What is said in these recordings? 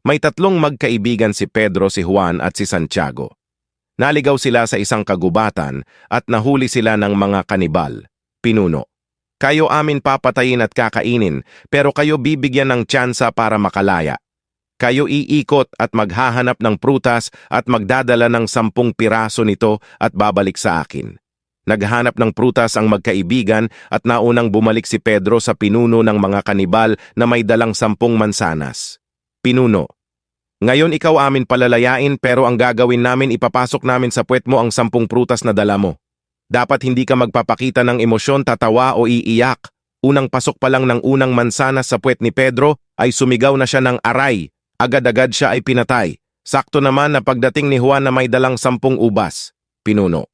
May tatlong magkaibigan si Pedro, si Juan at si Santiago. Naligaw sila sa isang kagubatan at nahuli sila ng mga kanibal. Pinuno, kayo amin papatayin at kakainin, pero kayo bibigyan ng tsansa para makalaya. Kayo iikot at maghahanap ng prutas at magdadala ng 10 piraso nito at babalik sa akin. Naghanap ng prutas ang magkaibigan at naunang bumalik si Pedro sa pinuno ng mga kanibal na may dalang 10 mansanas. Pinuno, ngayon ikaw amin palalayain pero ang gagawin namin ipapasok namin sa puwet mo ang 10 prutas na dala mo. Dapat hindi ka magpapakita ng emosyon, tatawa o iiyak. Unang pasok pa lang ng unang mansanas sa puwet ni Pedro ay sumigaw na siya ng aray. Agad-agad siya ay pinatay. Sakto naman na pagdating ni Juan na may dalang 10 ubas. Pinuno,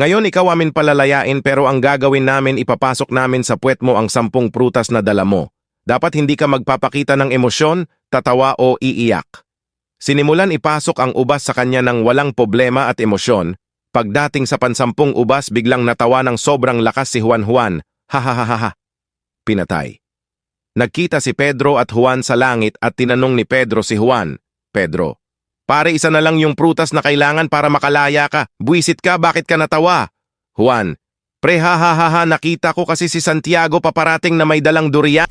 ngayon ikaw amin palalayain pero ang gagawin namin ipapasok namin sa puwet mo ang 10 prutas na dala mo. Dapat hindi ka magpapakita ng emosyon, tatawa o iiyak. Sinimulan ipasok ang ubas sa kanya ng walang problema at emosyon. Pagdating sa 10 ubas biglang natawa ng sobrang lakas si Juan. Ha. Pinatay. Nagkita si Pedro at Juan sa langit at tinanong ni Pedro si Juan, Pedro, pare isa na lang yung prutas na kailangan para makalaya ka. Buwisit ka, bakit ka natawa? Juan, pre ha, nakita ko kasi si Santiago paparating na may dalang durian.